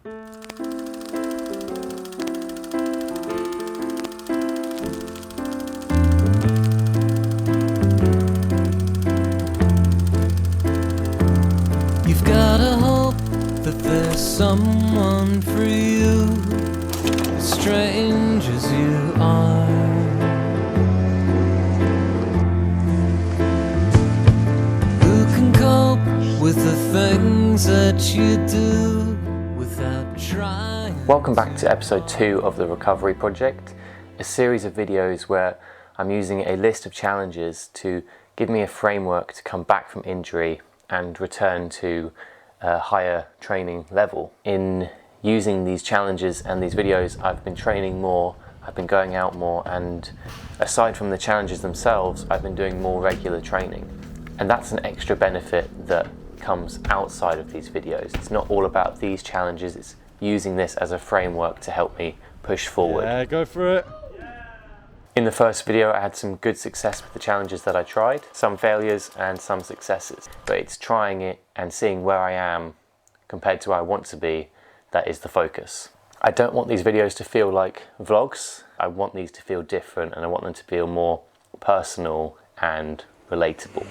You've gotta hope that there's someone for you, strange as you are. Who can cope with the things that you do without trying? Welcome back to episode 2 of the Recovery Project, a series of videos where I'm using a list of challenges to give me a framework to come back from injury and return to a higher training level. In using these challenges and these videos, I've been training more, I've been going out more, and aside from the challenges themselves, I've been doing more regular training. And that's an extra benefit that comes outside of these videos. It's not all about these challenges, it's using this as a framework to help me push forward. Yeah, go for it. In the first video, I had some good success with the challenges that I tried, some failures and some successes. But it's trying it and seeing where I am compared to where I want to be that is the focus. I don't want these videos to feel like vlogs. I want these to feel different, and I want them to feel more personal and relatable.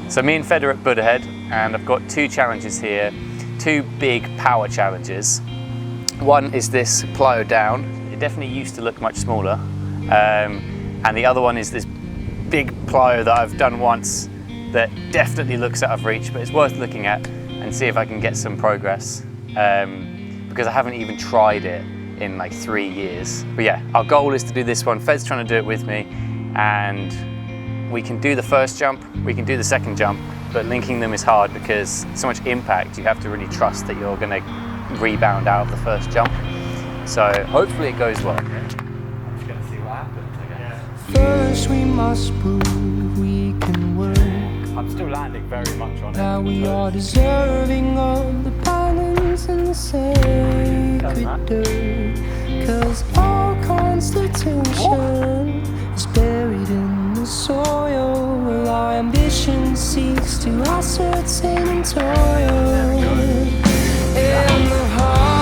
So me and Fed are at Buddha Head, and I've got 2 challenges here, 2 big power challenges. One is this plyo down. It definitely used to look much smaller, and the other one is this big plyo that I've done once that definitely looks out of reach, but it's worth looking at and see if I can get some progress, because I haven't even tried it in like 3 years. But yeah, our goal is to do this one. Fed's trying to do it with me, and we can do the first jump, we can do the second jump, but linking them is hard because so much impact. You have to really trust that you're going to rebound out of the first jump. So hopefully it goes well. I'm just going to see what happens, I guess. First we must prove we can work. I'm still landing very much on it. Now we are deserving of the balance and the sacred dirt. Cause our constitution is buried in the soil, while our ambition seeks to ascertain and toil. In the heart.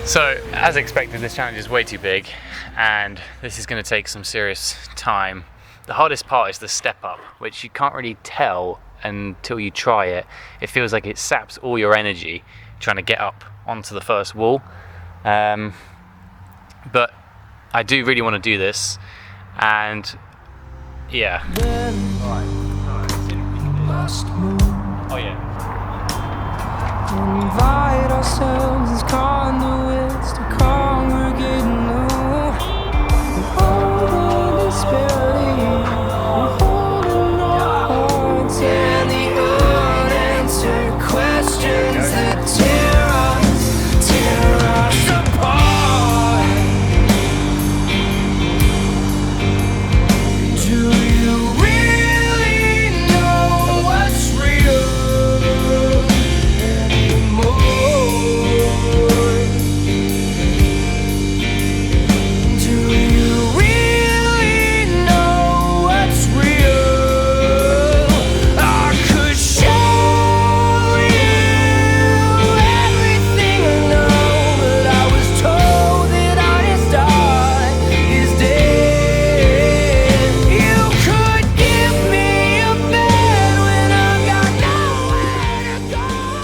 So, as expected, this challenge is way too big, and this is going to take some serious time. The hardest part is the step up, which you can't really tell until you try it. It feels like it saps all your energy trying to get up onto the first wall. But I do really want to do this, and yeah. Oh yeah. Invite ourselves as conduits to congregate new. And over this building, we're holding our hearts and the unanswered questions that tear us apart. Do you really know what's real?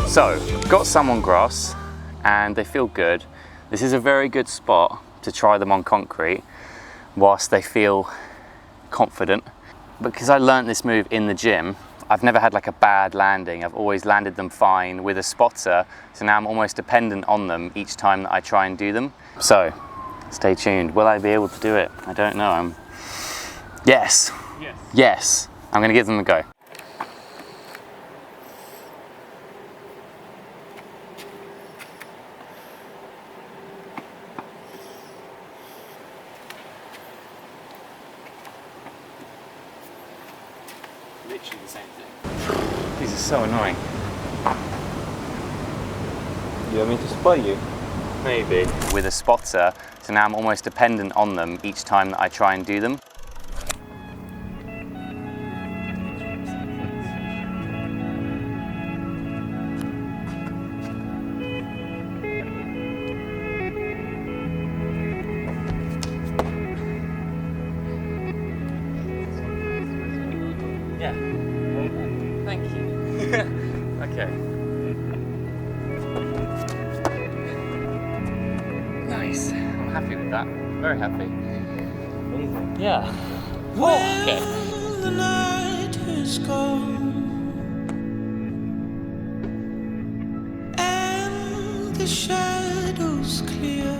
So, I've got some on grass and they feel good. This is a very good spot to try them on concrete whilst they feel confident. Because I learnt this move in the gym, I've never had like a bad landing. I've always landed them fine with a spotter, so now I'm almost dependent on them each time that I try and do them. So, stay tuned. Will I be able to do it? I don't know. Yes. Yes. I'm gonna give them a go. Literally the same thing. These are so annoying. You want me to spot you? Maybe. With a spotter, so now I'm almost dependent on them each time that I try and do them. Yeah. Thank you. Okay. Nice. I'm happy with that. Very happy. Amazing. Yeah. When okay. the night is gone and the shadows clear,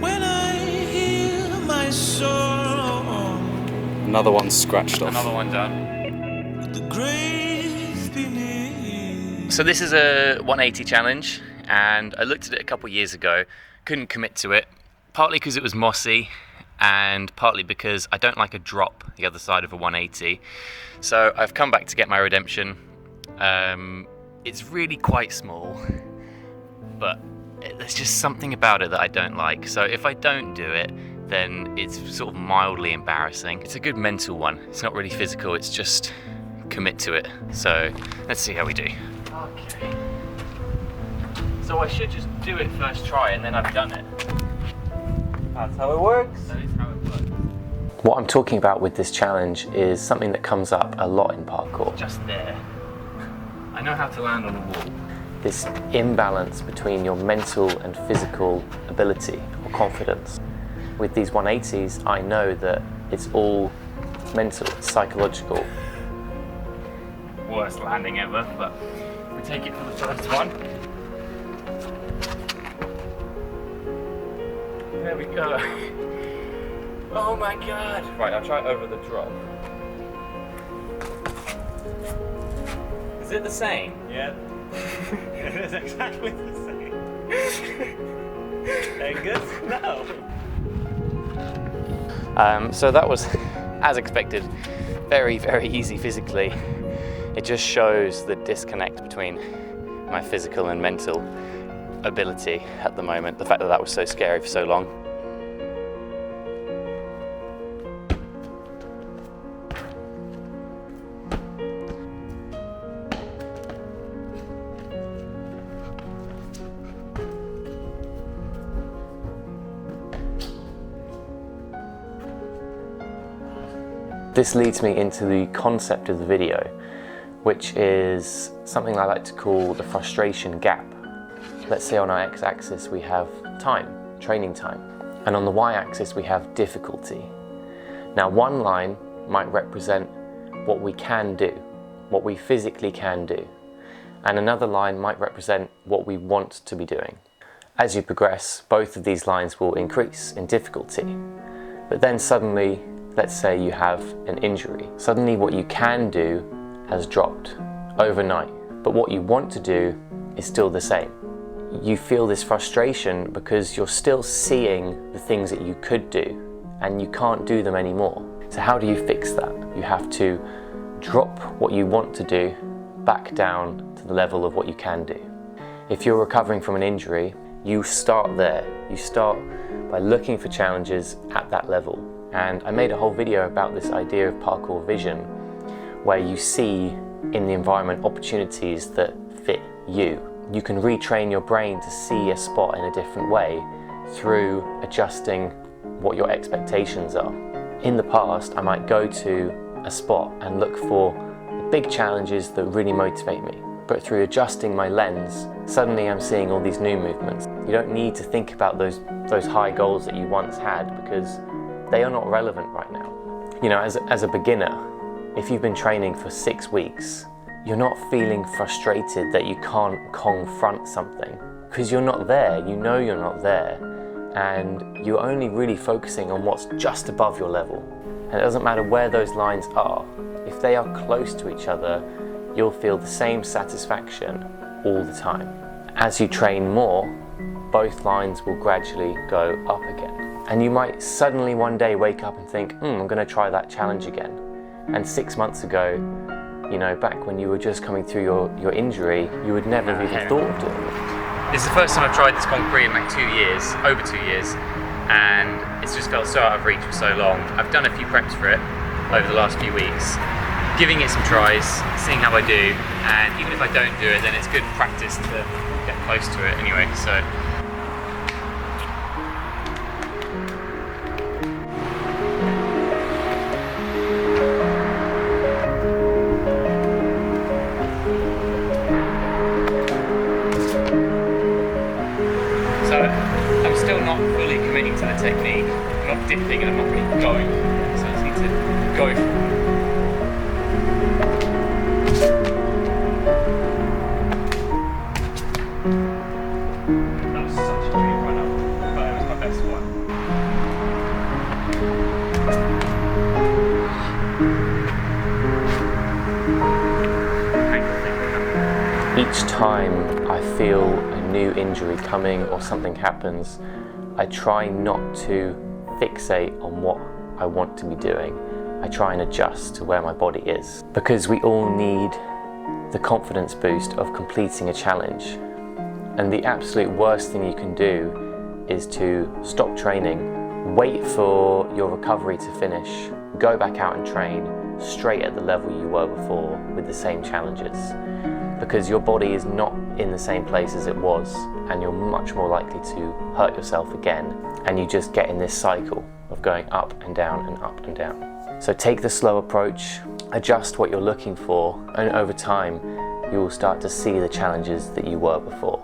when I hear my song, Another one scratched off. Another one done. the grave beneath. So this is a 180 challenge, and I looked at it a couple years ago, couldn't commit to it, partly because it was mossy, and partly because I don't like a drop the other side of a 180. So I've come back to get my redemption. It's really quite small, but there's just something about it that I don't like. So if I don't do it, then it's sort of mildly embarrassing. It's a good mental one. It's not really physical, it's just commit to it. So let's see how we do. Okay. So I should just do it first try and then I've done it. That's how it works. That is how it works. What I'm talking about with this challenge is something that comes up a lot in parkour. Just there. I know how to land on a wall. This imbalance between your mental and physical ability or confidence. With these 180s, I know that it's all mental, it's psychological. Worst landing ever, but we take it for the first one. There we go. Oh my god. Right, I'll try it over the drop. Is it the same? Yeah. It is exactly the same. Angus? No. So that was, as expected, very, very easy physically. It just shows the disconnect between my physical and mental ability at the moment, the fact that that was so scary for so long. This leads me into the concept of the video, which is something I like to call the frustration gap. Let's say on our x-axis we have time, training time, and on the y-axis we have difficulty. Now one line might represent what we can do, what we physically can do, and another line might represent what we want to be doing. As you progress, both of these lines will increase in difficulty, but then suddenly, let's say you have an injury. Suddenly what you can do has dropped overnight, but what you want to do is still the same. You feel this frustration because you're still seeing the things that you could do and you can't do them anymore. So how do you fix that? You have to drop what you want to do back down to the level of what you can do. If you're recovering from an injury, you start there. You start by looking for challenges at that level. And I made a whole video about this idea of parkour vision, where you see in the environment opportunities that fit you. You can retrain your brain to see a spot in a different way through adjusting what your expectations are. In the past, I might go to a spot and look for the big challenges that really motivate me. But through adjusting my lens, suddenly I'm seeing all these new movements. You don't need to think about those high goals that you once had, because they are not relevant right now. You know, as a beginner, if you've been training for 6 weeks, you're not feeling frustrated that you can't confront something, because you're not there, you know you're not there, and you're only really focusing on what's just above your level. And it doesn't matter where those lines are, if they are close to each other, you'll feel the same satisfaction all the time. As you train more, both lines will gradually go up again. And you might suddenly one day wake up and think, I'm going to try that challenge again. And 6 months ago, you know, back when you were just coming through your injury, you would never have even thought of doing it. This is the first time I've tried this Grand Prix in like 2 years, over 2 years, and it's just felt so out of reach for so long. I've done a few preps for it over the last few weeks, giving it some tries, seeing how I do, and even if I don't do it, then it's good practice to get close to it anyway. So. I'm still not fully committing to the technique. I'm not dipping and I'm not really going. So I just need to go for it. That was such a great run up, but it was my best one. Each time I feel a new injury coming or something happens, I try not to fixate on what I want to be doing. I try and adjust to where my body is. Because we all need the confidence boost of completing a challenge. And the absolute worst thing you can do is to stop training, wait for your recovery to finish, go back out and train straight at the level you were before with the same challenges. Because your body is not in the same place as it was, and you're much more likely to hurt yourself again, and you just get in this cycle of going up and down and up and down. So take the slow approach, adjust what you're looking for, and over time you will start to see the challenges that you were before.